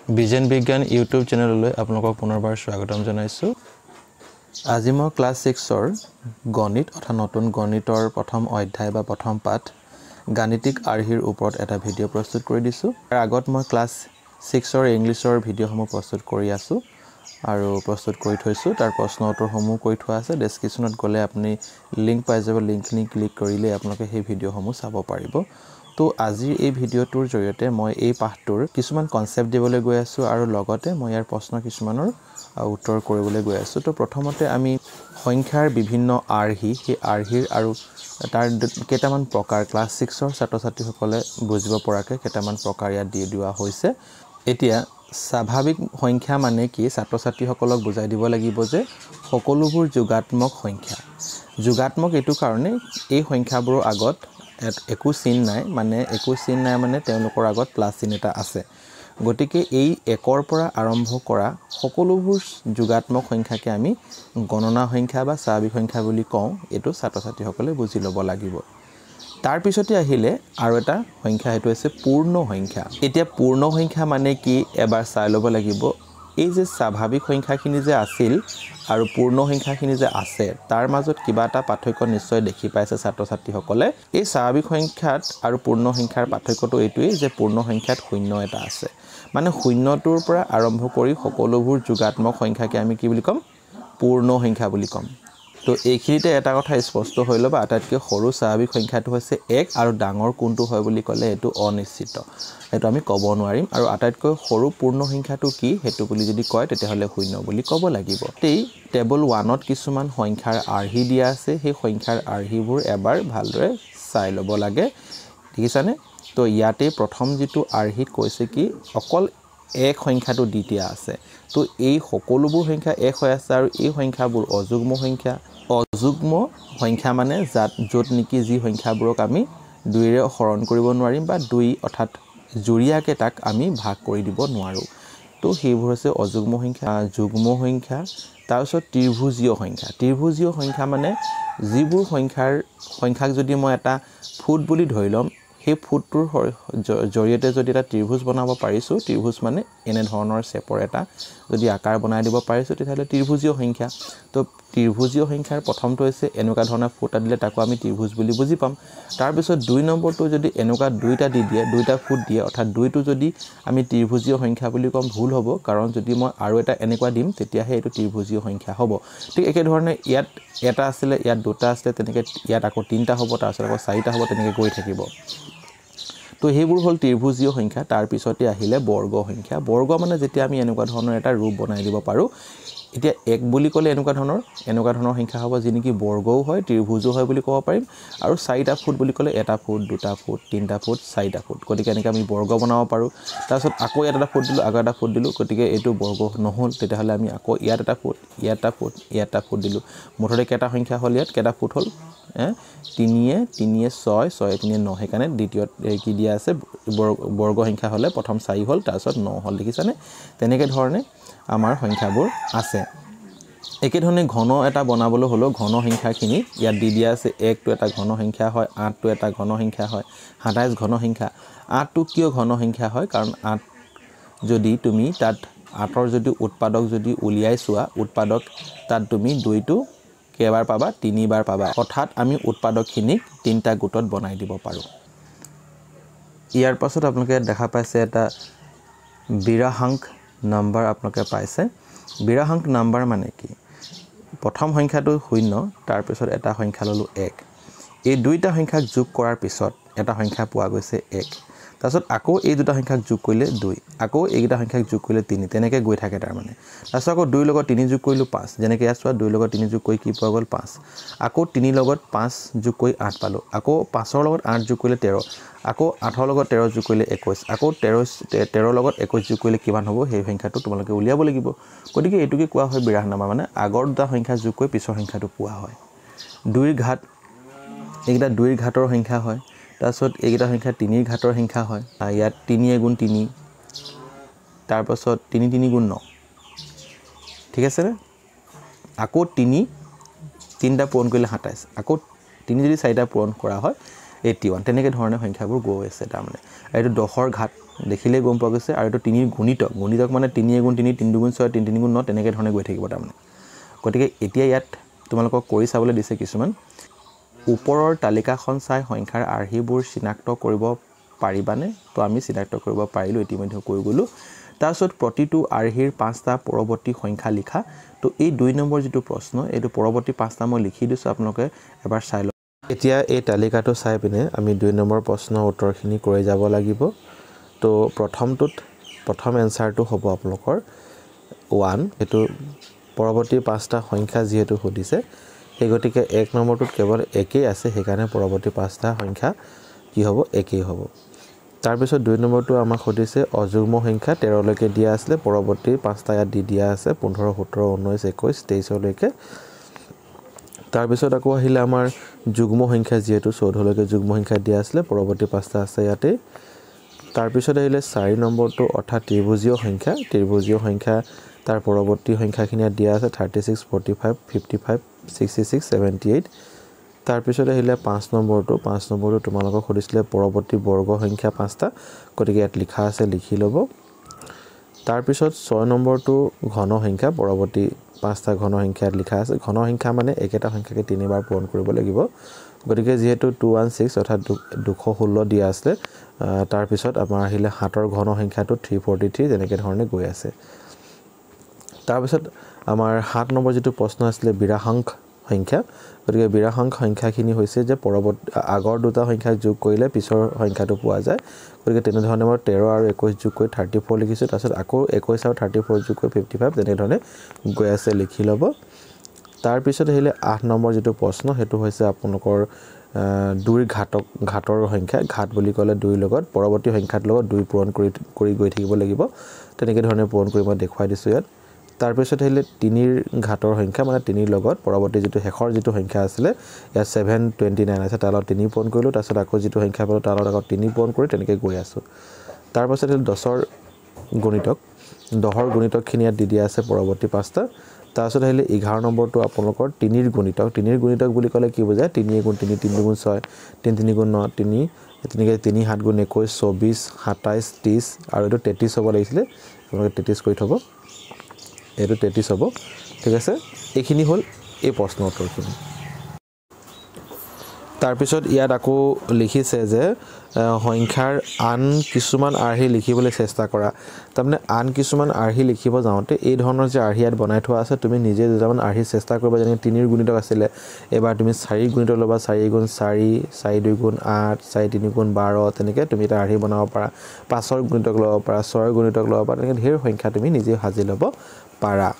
বিজন বিজ্ঞান ইউটিউব চেনেললৈ আপোনালোকক পুনৰবাৰ স্বাগতম জনাইছো। আজি মই ক্লাস 6 ৰ গণিত অৰ্থাৎ নতুন গণিতৰ প্ৰথম অধ্যায় বা প্ৰথম পাঠ গাণিতিক আৰ্হিৰ ওপৰত এটা ভিডিঅ' প্ৰস্তুত কৰি দিছো। তাৰ আগত মই ক্লাস 6 ৰ ইংলিছৰ ভিডিঅ'সমূহ প্ৰস্তুত কৰি আছো আৰু প্ৰস্তুত কৰি থৈছো। তাৰ প্ৰশ্ন উত্তৰসমূহ কৰি থোৱা আছে। ডেসক্ৰিপচনত গলে আপুনি লিংক পাই যাব। লিংকখিনি ক্লিক কৰিলে আপোনালোকে সেই ভিডিঅ'সমূহ চাব পাৰিব। তো আজিৰ এই ভিডিঅ'টোৰ জৰিয়তে মই এই পাঠটোৰ কিছুমান কনসেপ্ট দিবলৈ গৈ আছো আৰু লগতে মই ইয়াৰ প্ৰশ্ন কিছুমানৰ উত্তৰ কৰিবলৈ গৈ আছো। তো প্ৰথমতে আমি সংখ্যাৰ বিভিন্ন আৰ্হি সেই আৰ্হিৰ আৰু তাৰ কেইটামান প্ৰকাৰ ক্লাস 6 ৰ ছাত্ৰ-ছাত্ৰীসকলে বুজিব পৰাকৈ কেইটামান প্ৰকাৰ ইয়াত দি দিয়া হৈছে। এতিয়া স্বাভাৱিক সংখ্যা মানে কি ছাত্ৰ-ছাত্ৰীসকলক বুজাই দিব লাগিব যে সকলোবোৰ যোগাত্মক সংখ্যা। যোগাত্মক এটো কাৰণে এই সংখ্যাবোৰৰ আগত একো চিন নাই, মানে তেওঁলোকৰ আগত প্লাস চিন এটা আছে। গতিকে এই একৰ পৰা আৰম্ভ কৰা সকলোবোৰ যোগাত্মক সংখ্যাকে আমি গণনা সংখ্যা বা স্বাভাৱিক সংখ্যা বুলি কওঁ। এটো ছাত্ৰ-ছাত্ৰীসকলে বুজি ল'ব লাগিব। তাৰ পিছতে আহিলে আৰু এটা সংখ্যা, হেতু আছে পূৰ্ণ সংখ্যা। এতিয়া পূৰ্ণ সংখ্যা মানে কি এবাৰ চাই ল'ব লাগিব। এই যে স্বাভাৱিক সংখ্যাখিনি যে আছিল আৰু পূৰ্ণ সংখ্যাখিনি যে আছে তাৰ মাজত কিবা এটা পাৰ্থক্য নিশ্চয় দেখি পাইছে ছাত্ৰ-ছাত্ৰীসকলে। এই স্বাভাৱিক সংখ্যাত আৰু পূৰ্ণ সংখ্যাৰ পাৰ্থক্যটো এইটোৱেই যে পূৰ্ণ সংখ্যাত শূন্য এটা আছে। মানে শূন্যটোৰ পৰা আৰম্ভ কৰি সকলোবোৰ যোগাত্মক সংখ্যাকে আমি কি বুলি ক'ম? পূৰ্ণ সংখ্যা বুলি ক'ম। তো এইখিনিতে এটা কথা স্পষ্ট হৈ ল'বা, আটাইতকৈ সৰু স্বাভাৱিক সংখ্যাটো হৈছে 1 আৰু ডাঙৰ কোনটো হয় বুলি ক'লে এটো অনিশ্চিত। এটো আমি ক'ব নোৱাৰিম। আৰু আটাইতকৈ সৰু পূৰ্ণ সংখ্যাটো কি হেতু বুলি যদি কয় তেতিয়াহ'লে শূন্য বুলি ক'ব লাগিব। এই টেবল 1ত কিছুমান সংখ্যাৰ আৰ্হি দিয়া আছে। সেই সংখ্যাৰ আৰ্হিবোৰ এবাৰ ভালদৰে চাই ল'ব লাগে। দেখিছানে? তো ইয়াতে প্ৰথম যেটো আৰ্হিত কৈছে কি অকল এক সংখ্যাটো দি দিয়া আছে। তো এই সকলোবোৰ সংখ্যা এক হৈ আছে আৰু এই সংখ্যাবোৰ অযুগ্ম সংখ্যা। অযুগ্ম সংখ্যা মানে য'ত নেকি যি সংখ্যাবোৰক আমি 2 ৰে হৰণ কৰিব নোৱাৰিম বা 2 অৰ্থাৎ জুৰিয়াকে তাক আমি ভাগ কৰি দিব নোৱাৰো। তো সেইবোৰ হৈছে অযুগ্ম সংখ্যা, যুগ্ম সংখ্যা। তাৰপিছত ত্ৰিভুজীয় সংখ্যা। ত্ৰিভুজীয় সংখ্যা মানে যিবোৰ সংখ্যাক যদি মই এটা ফুট বুলি ধৰি ল'ম, সেই ফুটটোৰ জৰিয়তে যদি এটা ত্ৰিভুজ বনাব পাৰিছো, ত্ৰিভুজ মানে এনে ধৰণৰ শেপৰ এটা যদি আকাৰ বনাই দিব পাৰিছো তেতিয়াহ'লে ত্ৰিভুজীয় সংখ্যা। তো ত্ৰিভুজীয় সংখ্যাৰ প্ৰথমটো হৈছে এনেকুৱা ধৰণৰ ফুট দিলে তাকো আমি ত্ৰিভুজ বুলি বুজি পাম। তাৰ পিছত 2 নম্বৰটো যদি এনেকুৱা দুইটা দি দিয়ে, দুইটা ফুট দিয়ে, অৰ্থাৎ 2টো যদি আমি ত্ৰিভুজীয় সংখ্যা বুলি কম ভুল হ'ব, কাৰণ যদি মই আৰু এটা এনেকুৱা দিম তেতিয়াহে এইটো ত্ৰিভুজীয় সংখ্যা হ'ব। ঠিক একে ধৰণে ইয়াত এটা আছিলে, ইয়াত দুটা আছিলে, তেনেকৈ ইয়াত আকৌ 3টা হ'ব, তাৰপিছত আকৌ 4টা হ'ব, তেনেকৈ গৈ থাকিব। তো সেইবোৰ হ'ল ত্ৰিভুজীয় সংখ্যা। তাৰ পিছতে আহিলে বৰ্গ সংখ্যা। বৰ্গ মানে যেতিয়া আমি এনেকুৱা ধৰণৰ এটা ৰূপ বনাই দিব পাৰো। এতিয়া 1 বুলি ক'লে এনেকুৱা ধৰণৰ সংখ্যা হ'ব যি নেকি বৰ্গও হয়, ত্ৰিভুজও হয় বুলি ক'ব পাৰিম। আৰু 4টা ফুট বুলি ক'লে 1টা ফুট, 2টা ফুট, 3টা ফুট, 4টা ফুট। গতিকে এনেকৈ আমি বৰ্গ বনাব পাৰো। তাৰপিছত আকৌ ইয়াত এটা ফুট দিলো, আকৌ এটা ফুট দিলো, গতিকে এইটো বৰ্গ নহ'ল। তেতিয়াহ'লে আমি আকৌ ইয়াত এটা ফুট, ইয়াত এটা ফুট, ইয়াত এটা ফুট দিলো। মুঠতে কেইটা সংখ্যা হ'ল ইয়াত? কেইটা ফুট হ'ল? 3 6 6 3 9। সেইকাৰণে দ্বিতীয়ত কি দিয়া আছে? বৰ্গ সংখ্যা হ'লে প্ৰথম 4 হ'ল, তাৰপিছত 9 হ'ল। দেখিছানে? তেনেকৈ ধৰণে আমাৰ সংখ্যাবোৰ আছে। একেধৰণে ঘন এটা বনাবলৈ হ'লেও ঘন সংখ্যাখিনি ইয়াত দি দিয়া আছে। 1টো এটা ঘন সংখ্যা হয়, 8টো এটা ঘন সংখ্যা হয়, 27 ঘন সংখ্যা। 8টো কিয় ঘন সংখ্যা হয়? কাৰণ 8 যদি তুমি তাত 8ৰ যদি উৎপাদক যদি উলিয়াই চোৱা, উৎপাদক তাত তুমি 2টো কেইবাৰ পাবা? 3 বাৰ পাবা। অৰ্থাৎ আমি উৎপাদকখিনিক 3টা গোটত বনাই দিব পাৰো। ইয়াৰ পাছত আপোনালোকে দেখা পাইছে এটা বিৰাহাংক নম্বৰ আপোনালোকে পাইছে। বিৰাহাংক নম্বৰ মানে কি? প্ৰথম সংখ্যাটো 0, তাৰ পিছত এটা সংখ্যা ললো 1। এই দুইটা সংখ্যাক যোগ কৰাৰ পিছত এটা সংখ্যা পোৱা গৈছে 1। তাৰপিছত আকৌ এই দুটা সংখ্যাক যোগ কৰিলে 2, আকৌ এইকেইটা সংখ্যাক যোগ কৰিলে 3, তেনেকৈ গৈ থাকে তাৰ মানে। তাৰপিছত আকৌ 2 লগত 3 যোগ কৰিলো 5, যেনেকৈ ইয়াত চোৱা 2 লগত 3 যোগ কৰি কি পোৱা গ'ল? 5। আকৌ 3 লগত 5 যোগ কৰি 8 পালো। আকৌ 5ৰ লগত 8 যোগ কৰিলে 13, আকৌ 8ৰ লগত 13 যোগ কৰিলে 21, আকৌ 13ৰ লগত 21 যোগ কৰিলে কিমান হ'ব? সেই সংখ্যাটো তোমালোকে উলিয়াব লাগিব। গতিকে এইটোকে কোৱা হয় বিৰাহাংক নম্বৰ, মানে আগৰ দুটা সংখ্যা যোগ কৰি পিছৰ সংখ্যাটো পোৱা হয়। 2ৰ ঘাত, এইকেইটা 2ৰ ঘাতৰ সংখ্যা হয়। তাৰপিছত এইকেইটা সংখ্যা 3ৰ ঘাতৰ সংখ্যা হয়। ইয়াত 3 গুণ 3, তাৰপাছত 3 3 গুণ 9। ঠিক আছে নে? আকৌ 3টা পূৰণ কৰিলে 27, আকৌ 3 যদি 4টা পূৰণ কৰা হয় 81। তেনেকৈ ধৰণে সংখ্যাবোৰ গৈ আছে তাৰমানে। এইটো 10ৰ ঘাত দেখিলে গম পোৱা গৈছে আৰু এটো 3 গুণিতক গুণিতক মানে 3 গুণ 3 3 গুণ 6 3 3 গুণ 9 তেনেকৈ ধৰণে গৈ থাকিব তাৰমানে গতিকে এতিয়া ইয়াত তোমালোকক কৰি চাবলৈ দিছে কিছুমান ওপৰৰ তালিকাখন চাই সংখ্যাৰ আৰ্হিবোৰ চিনাক্ত কৰিব পাৰিবানে তো আমি চিনাক্ত কৰিব পাৰিলো ইতিমধ্যে কৈ গলো তাৰছত প্ৰতিটো আৰ্হিৰ 5টা পৰৱৰ্তী সংখ্যা লিখা তো এই 2 নম্বৰ যেটো প্ৰশ্ন এটো পৰৱৰ্তী 5টা মই লিখি দিছো আপোনালোকে এবাৰ চাই লওক এতিয়া এই তালিকাটো চাই পিনে আমি 2 নম্বৰ প্ৰশ্নৰ উত্তৰখিনি কৰি যাব লাগিব তো প্ৰথম এনসাৰটো হ'ব আপোনালোকৰ 1 এটো পৰৱৰ্তী 5টা সংখ্যা যেহেতু হদিছে সেই গতিকে 1 নম্বৰটোত কেৱল একেই আছে সেইকাৰণে পৰৱৰ্তী 5টা সংখ্যা কি হ'ব একেই হ'ব তাৰ পিছত 2 নম্বৰটো আমাক হদিছে অযুগ্ম সংখ্যা 13 লৈকে দিয়া আছে পৰৱৰ্তী 5টা ইয়াত দি দিয়া আছে 15 17 19 21 23 লৈকে তাৰ পিছত আকৌ আহিলে আমাৰ যুগ্ম সংখ্যা যেহেতু 14 লৈকে যুগ্ম সংখ্যা দিয়া আছে পৰৱৰ্তী 5টা আছে ইয়াতে তাৰ পিছত আহিলে 4 নম্বৰটো অৰ্থাৎ ত্ৰিভুজীয় সংখ্যা তাৰ পৰৱৰ্তী সংখ্যাখিনি দিয়া আছে 36 45 55 66 78 তাৰ পিছত আহিলে 5 নম্বৰটো তোমালোকক হদিছিলে পৰৱৰ্তী বৰ্গ সংখ্যা 5টা গতিকে ইয়াত লিখা আছে লিখি লব তাৰ পিছত 6 নম্বৰটো ঘন সংখ্যা পৰৱৰ্তী 5টা ঘন সংখ্যাত লিখা আছে ঘন সংখ্যা মানে একেটা সংখ্যাকে 3 বাৰ পূৰণ কৰিব লাগিব গতিকে যেহেতু 216 অৰ্থাৎ 216 দিয়া আছে তাৰ পিছত আমাৰ আহিলে 7ৰ ঘন সংখ্যাটো 343 যেনেকৈ ধৰণে গৈ আছে তাৰ পিছত আমাৰ 7 নম্বৰ যেটো প্ৰশ্ন আছিল বিৰাহাংক সংখ্যা গতিকে বিৰাহাংক সংখ্যাখিনি হৈছে যে পৰৱৰ্তী আগৰ দুটা সংখ্যা যোগ কৰিলে পিছৰ সংখ্যাটো পোৱা যায় গতিকে তেনে ধৰণে মই 13 আৰু 21 যোগ কৰি 34 লিখিছো তাৰপিছত আকৌ 21 আৰু 34 যোগ কৰি 55 তেনে ধৰণে গৈ আছে লিখি লব তাৰ পিছত আহিলে 8 নম্বৰ যেটো প্ৰশ্ন হেতু হৈছে আপোনালোকৰ 2 ঘাতৰ সংখ্যা ঘাত বুলি ক'লে 2 লগত পৰৱৰ্তী সংখ্যাৰ লগত 2 পূৰণ কৰি গৈ থাকিব লাগিব তেনেকৈ ধৰণে পূৰণ কৰি মই দেখুৱাই দিছো ইয়াত তাৰ পিছত আহিলে 3ৰ ঘাতৰ সংখ্যা মানে 3ৰ লগত পৰৱৰ্তী যেটো শেষৰ যেটো সংখ্যা আছিল ইয়াত 729 আছে তাৰ লগত 3 পূৰণ কৰিলো তাৰপিছত আকৌ যেটো সংখ্যা পালো তাৰ লগত 3 পূৰণ কৰি তেনেকৈ গৈ আছো তাৰ পিছত 10ৰ গুণিতকখিনি ইয়াত দি দিয়া আছে পৰৱৰ্তী 5টা তাৰপিছত আহিলে 11 নম্বৰটো আপোনালোকৰ 3ৰ গুণিতক বুলি ক'লে কি বুজায় 3 গুণ 3 3 গুণ 6 3 3 গুণ 9 3 তেনেকৈ 3 7 গুণ 21 24 27 30 আৰু এটো 33 হ'ব লাগিছিল আপোনালোকে 33 কৰি থব এটো 33 হ'ব ঠিক আছে এইখিনি হল এই প্ৰশ্নৰ উত্তৰখিনি তাৰ পিছত ইয়াত আকৌ লিখিছে যে সংখ্যাৰ আন কিছুমান আৰ্হি লিখিবলৈ চেষ্টা কৰা তাৰমানে আন কিছুমান আৰ্হি লিখিব যাওঁতে এই ধৰণৰ যে আৰ্হি ইয়াত বনাই থোৱা আছে তুমি নিজে দুটামান আৰ্হি চেষ্টা কৰিবা যেনে 3ৰ গুণিতক আছিল এবাৰ তুমি 4 গুণিতক লবা 4 গুণ 4 4 2 গুণ 8 4 3 গুণ 12 তেনেকৈ তুমি এটা আৰ্হি বনাব পাৰা 5ৰ গুণিতক ল'ব পাৰা 6ৰ গুণিতক ল'ব পাৰা তেনেকৈ ঢেৰ সংখ্যা তুমি নিজে সাজি ল'ব পাৰা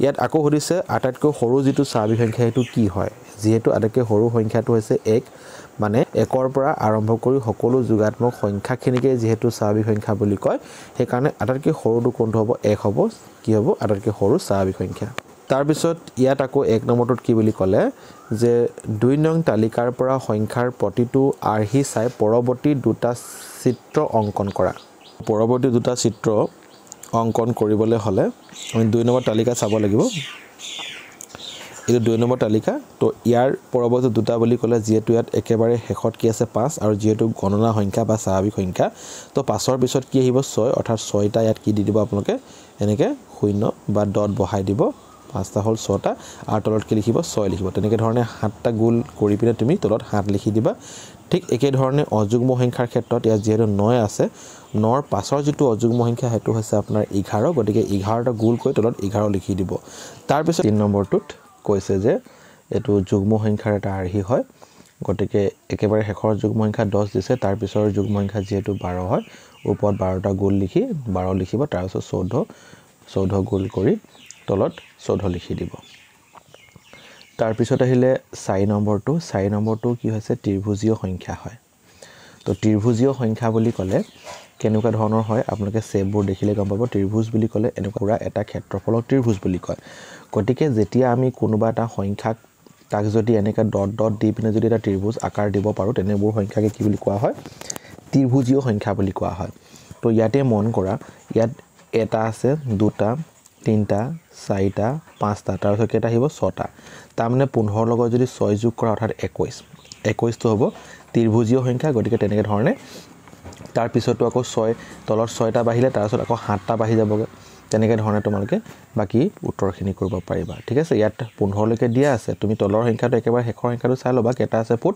ইয়াত আকৌ হদিছে আটাইতকৈ সৰু যেটো স্বাভাৱিক সংখ্যা হেতু কি হয় যেহেতু আটাইতকৈ সৰু সংখ্যাটো হৈছে 1 মানে 1ৰ পৰা আৰম্ভ কৰি সকলো যোগাত্মক সংখ্যাখিনিকে যেহেতু স্বাভাৱিক সংখ্যা বুলি কয় সেই কাৰণে আটাইতকৈ সৰুটো কোনটো হ'ব 1 হ'ব কি হ'ব আটাইতকৈ সৰু স্বাভাৱিক সংখ্যা তাৰ পিছত ইয়াত আকৌ 1 নম্বৰটোত কি বুলি ক'লে যে 2 নং তালিকাৰ পৰা সংখ্যাৰ প্ৰতিটো আৰ্হি চাই পৰৱৰ্তী দুটা চিত্ৰ অংকন কৰা পৰৱৰ্তী দুটা চিত্ৰ অংকন কৰিবলৈ হলে আমি 2 নম্বৰ তালিকা চাব লাগিব এই 2 নম্বৰ তালিকা তো ইয়াৰ পৰৱৰ্তী দুটা বুলি ক'লে যেহেতু ইয়াত একেবাৰে শেষত কি আছে 5 আৰু যেহেতু গণনা সংখ্যা বা স্বাভাৱিক সংখ্যা তো 5ৰ পিছত কি আহিব 6 অৰ্থাৎ 6টা ইয়াত কি দি দিব আপোনালোকে এনেকৈ 0 বা ডট বহাই দিব 5টা হল 6টা আৰু তলত কি লিখিব 6 লিখিব তেনেকৈ ধৰণে 7টা গোল কৰি পিনে তুমি তলত 7 লিখি দিবা ঠিক একে ধৰণে অযুগ্ম সংখ্যাৰ ক্ষেত্ৰত ইয়াত যেহেতু 9 আছে 9ৰ পাছৰ যেটো অযুগ্ম সংখ্যা হেতু হৈছে আপোনাৰ 11 গতিকে 11টা গোল কৰি তলত 11 লিখি দিব তাৰ পিছত 3 নম্বৰটোত কৈছে যে এটো যুগ্ম সংখ্যাৰ এটা আৰ্হি হয় গতিকে একেবাৰে শেষৰ যুগ্ম সংখ্যা 10 দিছে তাৰ পিছৰ যুগ্ম সংখ্যা যেহেতু 12 হয় ওপৰত 12টা গোল লিখি 12 লিখিব তাৰ পিছত 14 গোল কৰি তলত 14 লিখি দিব তাৰ পিছত আহিলে 4 নম্বৰটো কি হৈছে ত্ৰিভুজীয় সংখ্যা হয় তো ত্ৰিভুজীয় সংখ্যা বুলি ক'লে কেনেকুৱা ধৰণৰ হয় আপোনালোকে সেববোৰ দেখিলে গম পাব ত্ৰিভুজ বুলি ক'লে এনেকুৱা এটা ক্ষেত্ৰফলক ত্ৰিভুজ বুলি কয় গতিকে যেতিয়া আমি কোনোবা এটা সংখ্যাক তাক যদি এনেকা ডট ডট দি পিনে যদি এটা ত্ৰিভুজ আকাৰ দিব পাৰো তেনেবোৰ সংখ্যাকে কি বুলি কোৱা হয় ত্ৰিভুজীয় সংখ্যা বুলি কোৱা হয় তো ইয়াতে মন কৰা ইয়াত এটা আছে দুটা তিনটা চাৰিটা পাঁচটা তাৰ পিছত কেটা আহিব 6টা তাৰ মানে 15 লগত যদি 6 যোগ কৰা অৰ্থাৎ 21 টো হ'ব ত্ৰিভুজীয় সংখ্যা গতিকে তেনেকৈ ধৰণে তাৰ পিছতো আকৌ 6 তলত 6টা বাঢ়িলে তাৰ পিছত আকৌ 7টা বাঢ়ি যাবগে তেনেকৈ ধৰণে তোমালোকে বাকি উত্তৰখিনি কৰিব পাৰিবা ঠিক আছে ইয়াত 15 লৈকে দিয়া আছে তুমি তলৰ সংখ্যাটো একেবাৰে শেষৰ সংখ্যাটো চাই লবা কেটা আছে ফুট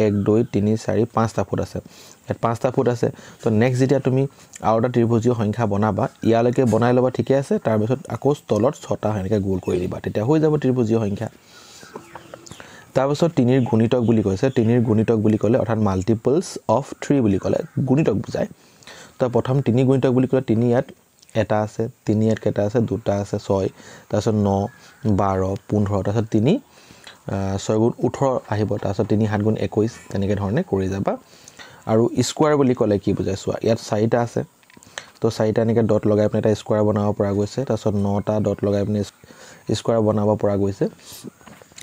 1 2 3 4 5টা ফুট আছে ইয়াত 5টা ফুট আছে তো নেক্সট যেতিয়া তুমি আৰু এটা ত্ৰিভুজীয় সংখ্যা বনাবা ইয়ালৈকে বনাই লবা ঠিকে আছে তাৰ পিছত আকৌ তলত 6টা এনেকৈ গোল কৰি দিবা তেতিয়া হৈ যাব ত্ৰিভুজীয় সংখ্যা তাৰ পিছত 3 ৰ গুণিতক বুলি কৈছে 3 ৰ গুণিতক বুলি ক'লে অৰ্থাৎ মাল্টিপলছ অফ 3 বুলি ক'লে গুণিতক বুজায় তো প্ৰথম 3 গুণিতক বুলি ক'লে 3 ইয়াত এটা আছে 3 ইয়াত কেটা আছে দুটা আছে 6 তাৰপিছত 9 12 15 তাৰপিছত 3 6 গুণ 18 আহিব তাৰপিছত 3 7 গুণ 21 তেনেকৈ ধৰণে কৰি যাবা আৰু স্কয়াৰ বুলি ক'লে কি বুজায় চোৱা ইয়াত 4টা আছে তো 4টা এনেকৈ ডট লগাই পিনে এটা স্কয়াৰ বনাব পৰা গৈছে তাৰপিছত 9টা ডট লগাই পিনে স্কয়াৰ বনাব পৰা গৈছে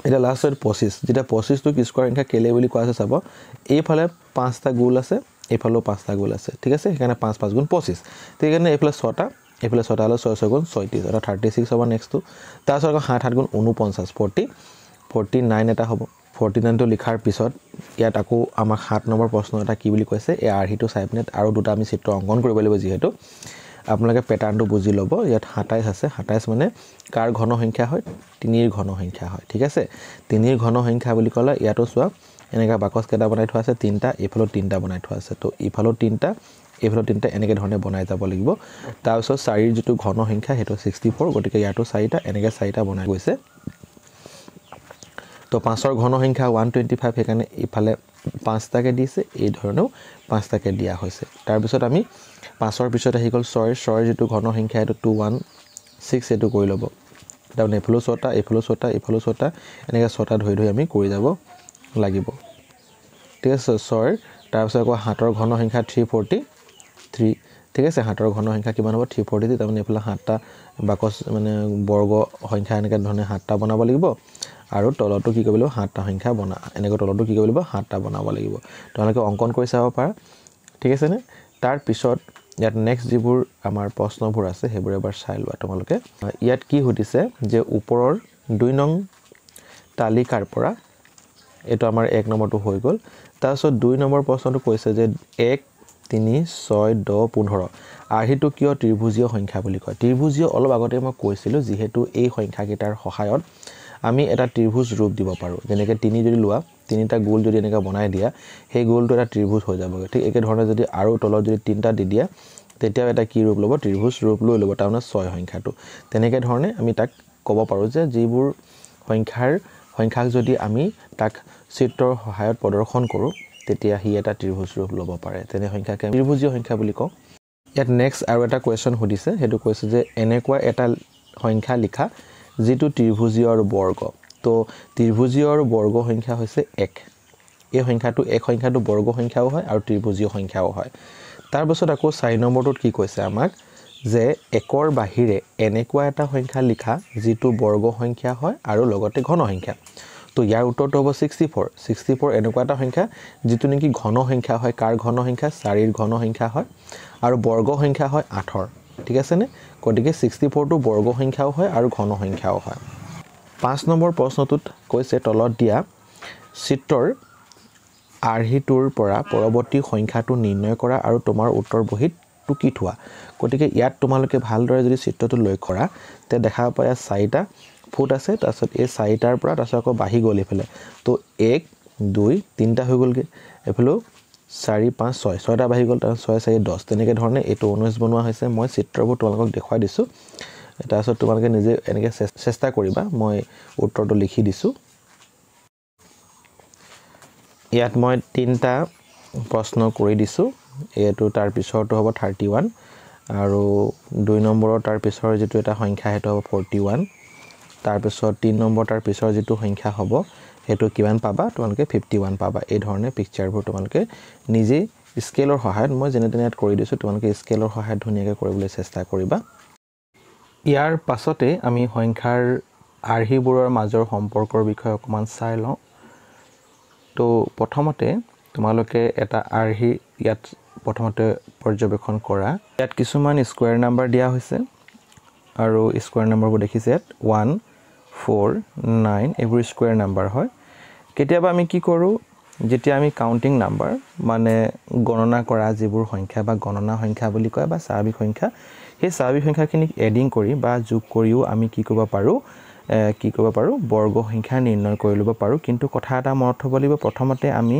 এটা লাষ্টত 25 যেটা 25 টো স্কয়াৰ সংখ্যা কেলে বুলি কোৱা আছে চাব এইফালে 5টা গোল আছে এইফালেও 5টা গোল আছে ঠিক আছে সেইকাৰণে 5 5 গুণ 25 সেইকাৰণে এইফালে 6টা এইফালে 6টা হলে 6 6 গুণ 36 অৰ্থাৎ 36 হ'ব নেক্সটটো তাৰপিছত আকৌ 7 7 গুণ 49 49 এটা হ'ব 49 টো লিখাৰ পিছত ইয়াত আকৌ আমাক 7 নম্বৰ প্ৰশ্ন এটা কি বুলি কৈছে এই আৰহিটো চাই পিনে আৰু দুটা আমি চিত্ৰ অংকন কৰিব লাগিব যিহেতু আপোনালোকে প্যাটাৰ্নটো বুজি ল'ব ইয়াত 27 আছে 27 মানে কাৰ ঘন সংখ্যা হয় 3 ৰ ঘন সংখ্যা হয় ঠিক আছে 3 ৰ ঘন সংখ্যা বুলি ক'লে ইয়াতো চোৱা এনেকা বাকস কেটা বনাই থোৱা আছে 3টা এইফালে 3টা বনাই থোৱা আছে তো ইফালে 3টা এইফালে 3টা এনেকৈ ধৰণে বনাই যাব লাগিব তাৰ পিছত 4 ৰ যেটো ঘন সংখ্যা হেটো 64 গতিকে ইয়াতো 4টা এনেকৈ 4টা বনাই গৈছে তো 5 ৰ ঘন সংখ্যা 125 সেইকাৰণে ইফালে 5টাকে দিছে এই ধৰণেও 5টাকে দিয়া হৈছে তাৰ পিছত আমি 5 ৰ পিছত আহি গল 6 ৰ যেটো ঘন সংখ্যা এটো 216 এটো কৰি ল'ব তাৰ নেফলো 6টা এফলো 6টা এফলো 6টা এনেকৈ 6টা ধৰি আমি কৰি যাব লাগিব ঠিক আছে 6 তাৰ পিছত আকৌ 7 ৰ ঘন সংখ্যা 343 ঠিক আছে 7 ৰ ঘন সংখ্যা কিমান হ'ব 343 তাৰ মানে এফালে 7টা বাকস মানে বৰ্গ সংখ্যা এনেকৈ ধৰণে 7টা বনাব লাগিব আৰু তলটো কি কৰিব লাগিব 7টা সংখ্যা বনা এনেকৈ তলটো কি কৰিব লাগিব 7টা বনাব লাগিব তোমালোকে অঙ্কন কৰি চাব পাৰা ঠিক আছে নে তাৰ পিছত ইয়াত নেক্সট যিবোৰ আমাৰ প্ৰশ্নবোৰ আছে হেবোৰ এবাৰ চাই লোৱা তোমালোকে ইয়াত কি হতিছে যে ওপৰৰ 2 নং তালিকাৰ পৰা এটো আমাৰ 1 নম্বৰটো হৈ গল তাৰপিছত 2 নম্বৰ প্ৰশ্নটো কৈছে যে 1 3 6 10 15 আৰহিটো কিয় ত্ৰিভুজীয় সংখ্যা বুলি কয় ত্ৰিভুজীয় অলপ আগতে মই কৈছিলো যিহেতু এই সংখ্যাকেইটাৰ সহায়ত আমি এটা ত্ৰিভুজ ৰূপ দিব পাৰো যেনেকৈ 3 যদি লোৱা 3টা গোল যদি এনেকৈ বনাই দিয়া সেই গোলটো এটা ত্ৰিভুজ হৈ যাবগে ঠিক একে ধৰণে যদি আৰু তলত যদি 3টা দি দিয়া তেতিয়া এটা কি ৰূপ ল'ব ত্ৰিভুজ ৰূপ লৈ ল'ব তাৰমানে 6 সংখ্যাটো তেনেকৈ ধৰণে আমি তাক ক'ব পাৰো যে যিবোৰ সংখ্যাক যদি আমি তাক চিত্ৰৰ সহায়ত প্ৰদৰ্শন কৰো তেতিয়া হি এটা ত্ৰিভুজ ৰূপ ল'ব পাৰে তেনে সংখ্যাকে ত্ৰিভুজীয় সংখ্যা বুলি কওঁ ইয়াত নেক্সট আৰু এটা কোৱেশ্চন সুধিছে হেতু কৈছে যে এনেকুৱা এটা সংখ্যা লিখা যেটো ত্ৰিভুজীয়ৰ বৰ্গ তো ত্ৰিভুজীয়ৰ বৰ্গ সংখ্যা হৈছে 1 এই সংখ্যাটো এক সংখ্যাটো বৰ্গ সংখ্যাও হয় আৰু ত্ৰিভুজীয় সংখ্যাও হয় তাৰ পিছত আকৌ 4 নম্বৰটোত কি কৈছে আমাক যে 1ৰ বাহিৰে এনেকুৱা এটা সংখ্যা লিখা যেটো বৰ্গ সংখ্যা হয় আৰু লগতে ঘন সংখ্যা তো ইয়াৰ উত্তৰটো হ'ব 64 এনেকুৱা এটা সংখ্যা যেটো নেকি ঘন সংখ্যা হয় কাৰ ঘন সংখ্যা 4 ৰ ঘন সংখ্যা হয় আৰু বৰ্গ সংখ্যা হয় 8 ৰ ঠিক আছে নে গতিকে 64 টো বৰ্গ সংখ্যাও হয় আৰু ঘন সংখ্যাও হয় 5 নম্বৰ প্ৰশ্নটোত কৈছে তলত দিয়া চিত্ৰৰ আৰহিটোৰ পৰা পৰৱৰ্তী সংখ্যাটো নিৰ্ণয় কৰা আৰু তোমাৰ উত্তৰ বহিত টুকি থোৱা গতিকে ইয়াত তোমালোকে ভালদৰে যদি চিত্ৰটো লক্ষ্য কৰা তে দেখা পায় 4টা ফুট আছে তাৰপিছত এই 4টাৰ পৰা তাৰপিছত আকৌ বাঢ়ি গ'ল এফালে তো 1 2 3টা হৈ গ'লগে এফালে 4 5 6 6টা বাঢ়ি গ'ল তাৰ 6 4 10 তেনেকৈ ধৰণে এটো 19 বনোৱা হৈছে মই চিত্ৰবোৰ তোমালোকক দেখুৱাই দিছো তাৰপিছত তোমালোকে নিজে এনেকৈ চেষ্টা কৰিবা মই উত্তৰটো লিখি দিছো ইয়াত মই 3টা প্ৰশ্ন কৰি দিছো এটো তাৰ পিছৰটো হ'ব 31 আৰু 2 নম্বৰৰ তাৰ পিছৰ যেটো এটা সংখ্যা হেটো হ'ব 41 তাৰ পিছত 3 নম্বৰ তাৰ পিছৰ যেটো সংখ্যা হ'ব হেটো কিমান পাবা তোমালোকে 51 পাবা এই ধৰণে পিকচাৰবোৰ তোমালোকে নিজে স্কেলৰ সহায়ত মই যেনে তেনে কৰি দিছো তোমালোকে স্কেলৰ সহায়ত ধুনীয়াকৈ কৰিবলৈ চেষ্টা কৰিবা ইয়াৰ পাছতে আমি সংখ্যাৰ আৰহিবোৰৰ মাজৰ সম্পৰ্কৰ বিষয়ে অকমান চাই লওঁ তো প্ৰথমতে তোমালোকে এটা আৰহি ইয়াত প্ৰথমতে পৰ্যবেক্ষণ কৰা ইয়াত কিছুমান স্কয়াৰ নাম্বাৰ দিয়া হৈছে আৰু স্কয়াৰ নাম্বাৰবোৰ দেখিছে 1 4 9 এবোৰ স্কয়াৰ নাম্বাৰ হয় কেতিয়াবা আমি কি কৰো যেতিয়া আমি কাউন্টিং নাম্বাৰ মানে গণনা কৰা যিবোৰ সংখ্যা বা গণনা সংখ্যা বুলি কয় বা স্বাভাৱিক সংখ্যা সেই স্বাভাৱিক সংখ্যাখিনিক এডিং কৰি বা যোগ কৰিও আমি কি কৰিব পাৰোঁ বৰ্গ সংখ্যা নিৰ্ণয় কৰি ল'ব পাৰোঁ কিন্তু কথা এটা মনত থ'ব লাগিব প্ৰথমতে আমি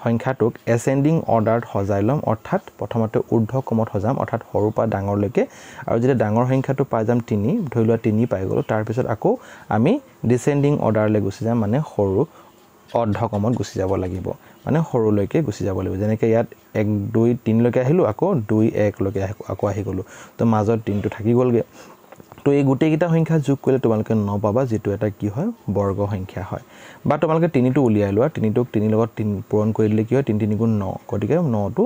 সংখ্যাটোক এসেন্ডিং অৰ্ডাৰত সজাই ল'ম অৰ্থাৎ প্ৰথমতে ঊৰ্ধ্ব ক্ৰমত সজাম অৰ্থাৎ সৰুৰ পৰা ডাঙৰলৈকে আৰু যেতিয়া ডাঙৰ সংখ্যাটো পাই যাম 3 ধৰি লোৱা 3 পাই গ'লো তাৰ পিছত আকৌ আমি ডিসেন্ডিং অৰ্ডাৰলৈ গুচি যাম মানে সৰু অৰ্ধ ক্ৰমত গুচি যাব লাগিব মানে সৰুলৈকে গুচি যাব লাগিব যেনেকৈ ইয়াত 1 2 3 লৈকে আহিলো আকৌ 2 1 লৈকে আকৌ আহি গ'লো তো মাজত 3 টো থাকি গ'লগে তো এই গোটেইকেইটা সংখ্যা যোগ কৰিলে তোমালোকে 9 পাবা যেটো এটা কি হয় বৰ্গ সংখ্যা হয় বা তোমালোকে 3 টো উলিয়াই লোৱা 3 টোক 3 লগত 3 পূৰণ কৰি দিলে কি হয় 3 3 গুণ 9 গতিকে 9 টো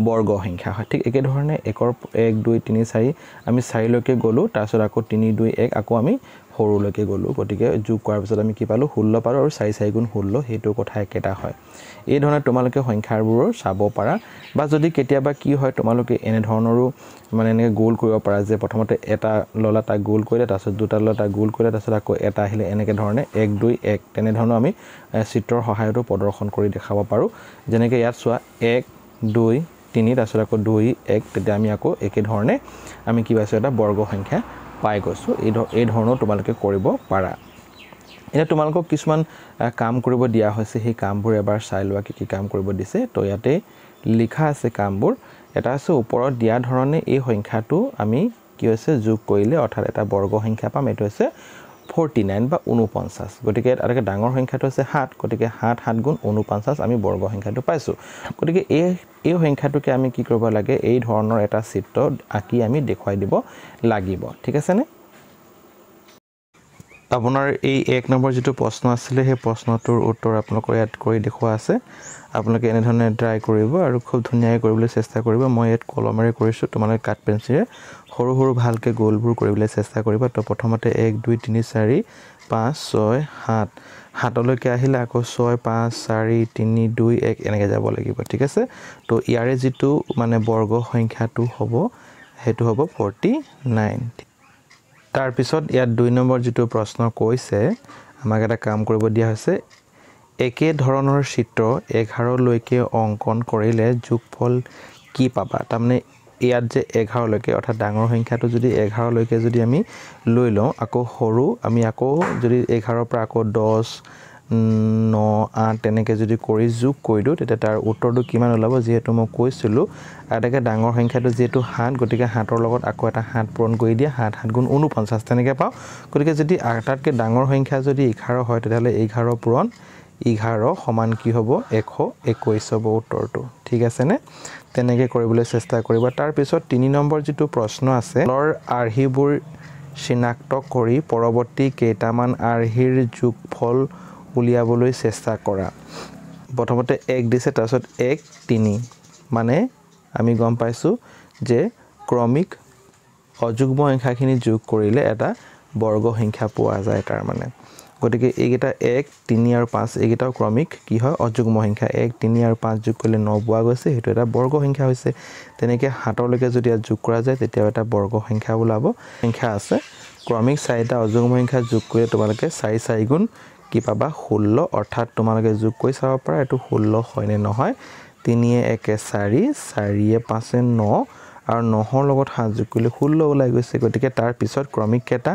বৰ্গ সংখ্যা হয় ঠিক একে ধৰণে 1 2 3 4 আমি 4 লৈকে গ'লো তাৰ পিছত আকৌ 3 2 1 আকৌ আমি সৰুলৈকে গ'লো গতিকে যোগ কৰাৰ পিছত আমি কি পালো 16 পালো আৰু 4 4 গুণ 16 হেতু কথা একেটা হয় এই ধৰণে তোমালোকে সংখ্যাবোৰ চাব পাৰা বা যদি কেতিয়াবা কি হয় তোমালোকে এনে ধৰণৰো মানে এনেকৈ গোল কৰিব পাৰা যে প্ৰথমতে এটা ললা তা গোল কৰিলে তাৰ পিছত দুটা ললা তা গোল কৰিলে তাৰ পিছত আকৌ এটা আহিলে এনেকৈ ধৰণে 1 2 1 তেনে ধৰণৰ আমি চিত্ৰৰ সহায়তো প্ৰদৰ্শন কৰি দেখাব পাৰো যেনেকৈ ইয়াত চোৱা 1 2 3 তাৰ পিছত আকৌ 2 1 তেতিয়া আমি আকৌ একে ধৰণে আমি কি পাইছো এটা বৰ্গ সংখ্যা পাই গৈছো এই ধৰণৰ তোমালোকে কৰিব পাৰা এটা তোমালোকক কিছুমান কাম কৰিব দিয়া হৈছে সেই কামবোৰ এবাৰ চাই লোৱা কি কাম কৰিব দিছে তো ইয়াতে লিখা আছে কামবোৰ এটা আছে ওপৰত দিয়া ধৰণে এই সংখ্যাটো আমি কি হৈছে যোগ কৰিলে অৰ্থাৎ এটা বৰ্গ সংখ্যা পাম এটো হৈছে 49 বা 49 গতিকে আটাইতকৈ ডাঙৰ সংখ্যাটো আছে 7 গতিকে 7 7 গুণ 49 আমি বৰ্গ সংখ্যাটো পাইছো গতিকে এই সংখ্যাটোকে আমি কি কৰিব লাগে এই ধৰণৰ এটা চিত্ৰ আঁকি আমি দেখুৱাই দিব লাগিব ঠিক আছে নে আপোনাৰ এই 1 নম্বৰ যেটো প্ৰশ্ন আছিল সেই প্ৰশ্নটোৰ উত্তৰ আপোনালোকৰ ইয়াত কৰি দেখুৱা আছে আপোনালোকে এনে ধৰণে ট্ৰাই কৰিব আৰু খুব ধুনীয়াকৈ কৰিবলৈ চেষ্টা কৰিব মই ইয়াত কলমেৰে কৰিছো তোমালোকে কাট পেন্সিলে সৰু সৰু ভালকৈ গোলবোৰ কৰিবলৈ চেষ্টা কৰিবা তো প্ৰথমতে 1 2 3 4 5 6 7 7লৈকে আহিলে আকৌ 6 5 4 3 2 1 এনেকৈ যাব লাগিব ঠিক আছে তো ইয়াৰে যেটো মানে বৰ্গ সংখ্যাটো হ'ব হেতু হ'ব 49 তাৰ পিছত ইয়াত 2 নম্বৰ যেটো প্ৰশ্ন কৈছে আমাক এটা কাম কৰিব দিয়া হৈছে একে ধৰণৰ চিত্ৰ 11 লৈকে অংকন কৰিলে যোগফল কি পাবা তাৰমানে ইয়াত যে 11 লৈকে অৰ্থাৎ ডাঙৰ সংখ্যাটো যদি 11 লৈকে যদি আমি লৈ লওঁ আকৌ সৰু আমি আকৌ যদি 11 পৰা আকৌ 10 9 8 তেনেকৈ যদি কৰি যোগ কৰি দিও তেতিয়া তাৰ উত্তৰটো কিমান ওলাব যেহেতু মই কৈছিলো আটাইতকৈ ডাঙৰ সংখ্যাটো যেহেতু 7 গতিকে 7ৰ লগত আকৌ এটা 7 পূৰণ কৰি দিয়া 7 7 গুণ 49 তেনেকৈ পাও গতিকে যদি আটাইতকৈ ডাঙৰ সংখ্যা যদি 11 হয় তেতিয়াহলে 11 পূৰণ 11 সমান কি হ'ব 121 হ'ব উত্তৰটো ঠিক আছে নে তেনেকৈ কৰিবলৈ চেষ্টা কৰিবা তাৰ পিছত 3 নম্বৰ যেটো প্ৰশ্ন আছে লৰ আৰ্হিবোৰ চিনাক্ত কৰি পৰৱৰ্তী কেইটামান আৰ্হিৰ যোগফল উলিয়াবলৈ চেষ্টা কৰা প্ৰথমতে 1 দিছে তাৰ পিছত 1 3 মানে আমি গম পাইছো যে ক্ৰমিক অযুগ্ম সংখ্যাখিনি যোগ কৰিলে এটা বৰ্গ সংখ্যা পোৱা যায় তাৰ মানে গতিকে এইকেইটা 1 3 আৰু 5 এইকেইটাও ক্ৰমিক কি হয় অযুগ্ম সংখ্যা 1 3 আৰু 5 যোগ কৰিলে 9 পোৱা গৈছে হেতু এটা বৰ্গ সংখ্যা হৈছে তেনেকৈ 7লৈকে যদি যোগ কৰা যায় তেতিয়া এটা বৰ্গ সংখ্যা ওলাব সংখ্যা আছে ক্ৰমিক 4টা অযুগ্ম সংখ্যা যোগ কৰিলে তোমালোকে 4 4 গুণ কি পাবা 16 অৰ্থাৎ তোমালোকে যোগ কৰি চাব পাৰা এটো 16 হয় নে নহয় 3 1 4 4 5 9 আৰু 9ৰ লগত 7 যোগ কৰিলে 16 ওলাই গৈছে গতিকে তাৰ পিছত ক্ৰমিক কেটা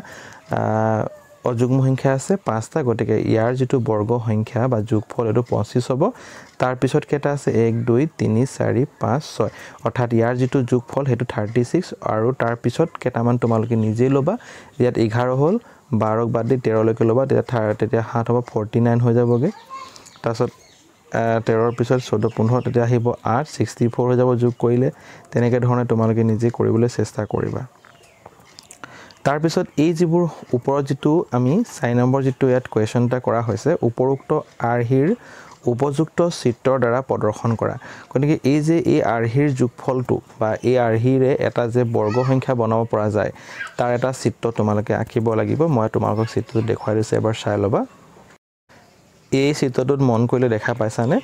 অযুগ্ম সংখ্যা আছে 5টা গতিকে ইয়াৰ যেটো বৰ্গ সংখ্যা বা যোগফল এটো 25 হ'ব তাৰ পিছত কেটা আছে 1 2 3 4 5 6 অৰ্থাৎ ইয়াৰ যেটো যোগফল হেতু 36 আৰু তাৰ পিছত কেটামান তোমালোকে নিজে লবা ইয়াত 11 হ'ল 12ক বাদ দি 13 লৈকে লবা তেতিয়া 7 হ'ব 49 হৈ যাবগে তাৰপিছত 13ৰ পিছত 14 15 তেতিয়া আহিব 8 64 হৈ যাব যোগ কৰিলে তেনেকৈ ধৰণে তোমালোকে নিজে কৰিবলৈ চেষ্টা কৰিবা তাৰ পিছত এই যিবোৰ ওপৰত যেটো আমি 4 নম্বৰ যেটো ইয়াত কোৱেশ্চন এটা কৰা হৈছে উপৰোক্ত আৰ্হিৰ উপযুক্ত চিত্ৰৰ দ্বাৰা প্ৰদৰ্শন কৰা গতিকে এই যে এই আৰ্হিৰ যোগফলটো বা এই আৰ্হিৰে এটা যে বৰ্গ সংখ্যা বনাব পৰা যায় তাৰ এটা চিত্ৰ তোমালোকে আঁকিব লাগিব মই তোমালোকক চিত্ৰটো দেখুৱাই দিছো এবাৰ চাই লবা এই চিত্ৰটোত মন কৰিলে দেখা পাইছানে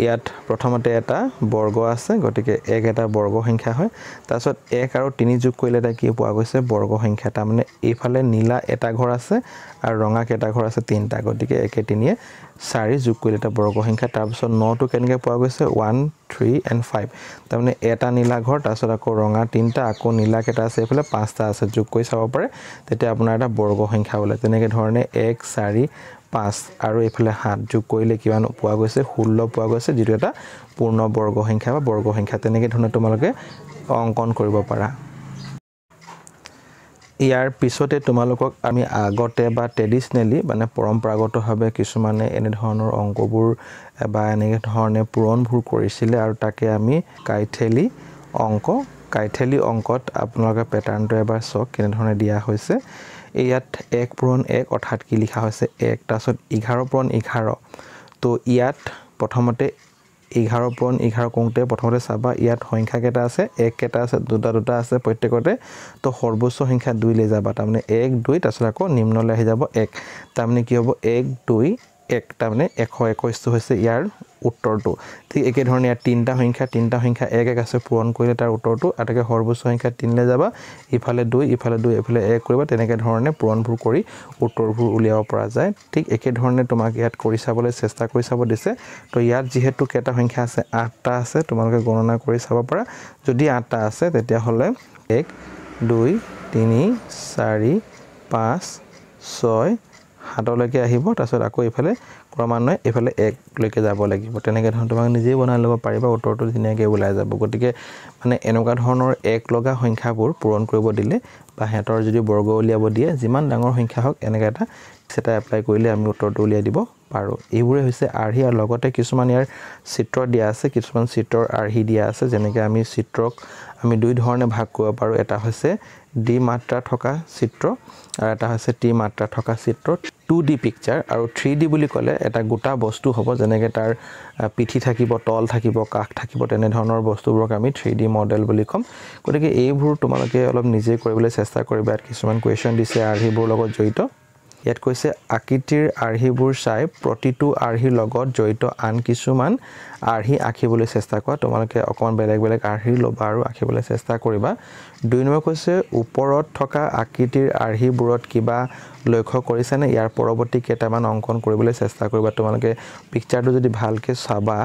ইয়াত প্ৰথমতে এটা বৰ্গ আছে গতিকে 1 এটা বৰ্গ সংখ্যা হয় তাৰছত 1 আৰু 3 যোগ কৰিলে এটা কি পোৱা গৈছে বৰ্গ সংখ্যা তাৰ মানে এইফালে নীলা এটা ঘৰ আছে আৰু ৰঙা কেটা ঘৰ আছে 3টা গতিকে 1 3 এ 4 যোগ কৰিলে এটা বৰ্গ সংখ্যা তাৰপিছত 9 টো কেনেকৈ পোৱা গৈছে 1 3 and 5 তাৰ মানে এটা নীলা ঘৰ তাৰছত আকৌ ৰঙা 3টা আকৌ নীলা কেটা আছে এইফালে 5টা আছে যোগ কৰি চাব পাৰে তেতিয়া আপোনাৰ এটা বৰ্গ সংখ্যা ওলাই তেনেকৈ ধৰণে 1 4 5 আৰু এইফালে 7 যোগ কৰিলে কিমান পোৱা গৈছে 16 পোৱা গৈছে যেটো এটা পূৰ্ণ বৰ্গ সংখ্যা বা বৰ্গ সংখ্যা তেনেকৈ ধৰণে তোমালোকে অঙ্কন কৰিব পাৰা ইয়াৰ পিছতে তোমালোকক আমি আগতে বা ট্ৰেডিশনালি মানে পৰম্পৰাগতভাৱে কিছুমানে এনে ধৰণৰ অঙ্কবোৰ বা এনে ধৰণে পূৰণবোৰ কৰিছিলে আৰু তাকে আমি কাইথেলি অঙ্কত আপোনালোকে প্যাটাৰ্নটো এবাৰ চক কেনে ধৰণে দিয়া হৈছে ইয়াত 1 পূৰণ 1 অৰ্থাৎ কি লিখা হৈছে 1 তাৰছত 11 পূৰণ 11 তো ইয়াত প্ৰথমতে 11 পূৰণ 11 কোনতে প্ৰথমতে চাবা ইয়াত সংখ্যা কেটা আছে 1 কেটা আছে দুটা আছে প্ৰত্যেকতে তো সৰ্বোচ্চ সংখ্যা 2 লৈ যাবা তাৰ মানে 1 2 তাৰছত আকৌ নিম্নলৈ আহি যাব 1 তাৰ মানে কি হ'ব 1 2 1 তাৰ মানে 121 হৈছে ইয়াৰ উত্তৰটো ঠিক একে ধৰণে ইয়াত তিনটা সংখ্যা 1 1 আছে পূৰণ কৰিলে তাৰ উত্তৰটো আটাকে সৰ্বোচ্চ সংখ্যা 3 লৈ যাবা ইফালে 2 ইফালে 1 কৰিবা তেনেকৈ ধৰণে পূৰণবোৰ কৰি উত্তৰবোৰ উলিয়াব পৰা যায় ঠিক একে ধৰণে তোমাক ইয়াত কৰি চাবলৈ চেষ্টা কৰি চাব দিছে তো ইয়াত যেহেতু কেটা সংখ্যা আছে 8টা আছে তোমালোকে গণনা কৰি চাব পাৰা যদি 8টা আছে তেতিয়া হলে 1 2 3 4 5 6 7লৈকে আহিব তাৰছত আকৌ ইফালে ক্ৰমান্বয়ে ইফালে 1 লৈকে যাব লাগিব তেনেকৈ ধৰণে তোমাক নিজেই বনাই ল'ব পাৰিবা উত্তৰটো ধুনীয়াকৈ ওলাই যাব গতিকে মানে এনেকুৱা ধৰণৰ 1 লগা সংখ্যাবোৰ পূৰণ কৰিব দিলে বা হেতৰ যদি বৰ্গ উলিয়াব দিয়ে যিমান ডাঙৰ সংখ্যা হওক এনেকৈ এটা সেটা এপ্লাই কৰিলে আমি উত্তৰটো উলিয়াই দিব পাৰো এইবোৰে হৈছে আৰহি আৰু লগতে কিছুমান ইয়াৰ চিত্ৰ দিয়া আছে কিছুমান চিত্ৰৰ আৰহি দিয়া আছে যেনেকৈ আমি চিত্ৰক আমি দুই ধৰণে ভাগ কৰিব পাৰো এটা হৈছে ডি মাত্ৰা থকা চিত্ৰ আৰু এটা হৈছে টি মাত্ৰা থকা চিত্ৰ 2D পিকচাৰ আৰু 3D বুলি ক'লে এটা গোটা বস্তু হ'ব যেনেকৈ তাৰ পিঠি থাকিব তল থাকিব কাখ থাকিব তেনে ধৰণৰ বস্তুবোৰক আমি 3D মডেল বুলি কম গতিকে এইবোৰ তোমালোকে অলপ নিজে কৰিবলৈ চেষ্টা কৰিবা কিছুমান কোৱেশ্চন দিছে আৰহিবোৰ লগত জড়িত ইয়াত কৈছে আকৃতিৰ আৰহিবোৰ চাই প্ৰতিটো আৰহিৰ লগত জড়িত আন কিছুমান আৰহি আঁকিবলৈ চেষ্টা কৰা তোমালোকে অকমান বেলেগ আৰহি লবা আৰু আঁকিবলৈ চেষ্টা কৰিবা 2 নম্বৰ কৈছে ওপৰত থকা আকৃতিৰ আৰহিবোৰত কিবা লক্ষ্য কৰিছানে ইয়াৰ পৰৱৰ্তী কেইটামান অঙ্কন কৰিবলৈ চেষ্টা কৰিবা তোমালোকে পিকচাৰটো যদি ভালকে চাবা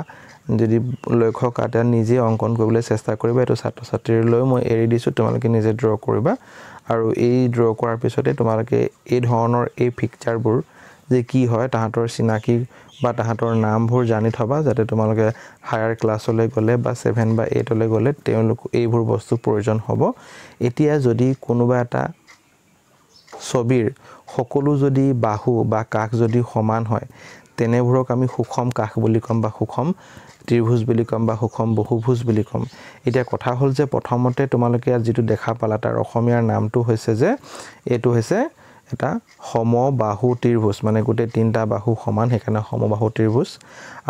যদি লক্ষ্য কাটা নিজে অঙ্কন কৰিবলৈ চেষ্টা কৰিবা এটো ছাত্ৰ ছাত্ৰীলৈ মই এৰি দিছো তোমালোকে নিজে ড্ৰ কৰিবা আৰু এই ড্ৰ কৰাৰ পিছতে তোমালোকে এই ধৰণৰ এই পিকচাৰবোৰ যে কি হয় তাহাতৰ চিনাকি বা তাহাতৰ নামবোৰ জানি থবা যাতে তোমালোকে হায়াৰ ক্লাছলৈ গলে বা 7 বা 8 লৈ গলে তেওঁলোক এইবোৰ বস্তু প্ৰয়োজন হ'ব এতিয়া যদি কোনোবা এটা ছবিৰ সকলো যদি বাহু বা কাষ যদি সমান হয় তেনেবোৰক আমি সুষম কাষ বুলি কম বা সুষম ত্ৰিভুজ বুলি কম বা সুষম বহুভুজ বুলি কম এতিয়া কথা হল যে প্ৰথমতে তোমালোকে যেটো দেখা পালা তাৰ অসমীয়াৰ নামটো হৈছে যে এটো হৈছে এটা সমবাহু ত্ৰিভুজ মানে গোটে তিনটা বাহু সমান হেকানে সমবাহু ত্ৰিভুজ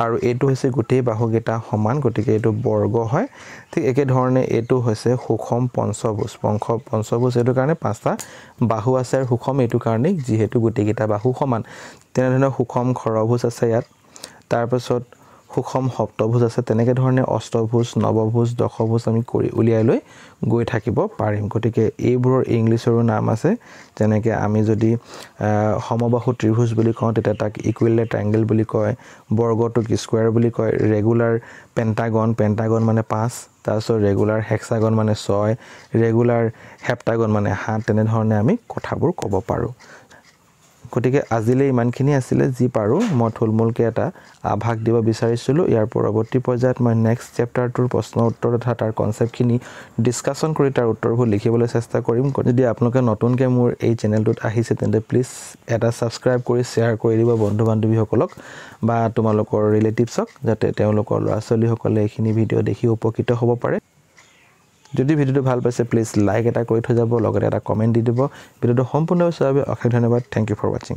আৰু এটো হৈছে গোটে বাহুকেটা সমান গতিকে এটো বৰ্গ হয় ঠিক একে ধৰণে এটো হৈছে সুষম পঞ্চভুজ এটো কাৰণে পাঁচটা বাহু আছে আৰু সুষম এটো কাৰণে যেহেতু গোটেকিটা বাহু সমান তেনে ধৰণে সুষম খৰভুজ আছে ইয়াত তাৰ পাছত সুষম সপ্তভুজ আছে তেনেকৈ ধৰণে অষ্টভুজ নৱভুজ দশভুজ আমি কৰি উলিয়াই লৈ গৈ থাকিব পাৰিম গতিকে এইবোৰৰ ইংলিছৰো নাম আছে যেনেকৈ আমি যদি সমবাহু ত্ৰিভুজ বুলি কওঁ তেতিয়া তাক ইকুইলেটাৰ ট্ৰায়াঙ্গল বুলি কয় বৰ্গটোক স্কয়াৰ বুলি কয় ৰেগুলাৰ পেন্টাগন মানে 5 তাৰপিছত ৰেগুলাৰ হেক্সাগন মানে 6 ৰেগুলাৰ হেপ্টাগন মানে 7 তেনে ধৰণে আমি কথাবোৰ ক'ব পাৰো গতিকে আজিলে ইমানখিনি আছিল যি পাৰো মই থুলমুলকে এটা আভাগ দিব বিচাৰিছিলো ইয়াৰ পৰৱৰ্তী পৰ্যায়ত মই নেক্সট চেপ্টাৰটোৰ প্ৰশ্ন উত্তৰ তথা তাৰ কনসেপ্টখিনি ডিসকাশন কৰি তাৰ উত্তৰবোৰ লিখিবলৈ চেষ্টা কৰিম যদি আপোনালোকে নতুনকৈ মোৰ এই চেনেলটোত আহিছে তেন্তে প্লিজ এটা সাবস্ক্ৰাইব কৰি শেয়াৰ কৰি দিব বন্ধু বান্ধৱীসকলক বা তোমালোকৰ ৰিলেটিভছক যাতে তেওঁলোকৰ ল'ৰা-ছোৱালীসকলে এইখিনি ভিডিও দেখি উপকৃত হ'ব পাৰে যদি ভিডিওটো ভাল পাইছে প্লিজ লাইক এটা কৰি থৈ যাব লগতে এটা কমেন্ট দি দিব ভিডিওটো সম্পূৰ্ণ চাই অশেষ ধন্যবাদ থ্যাংক ইউ ফৰ ওয়াচিং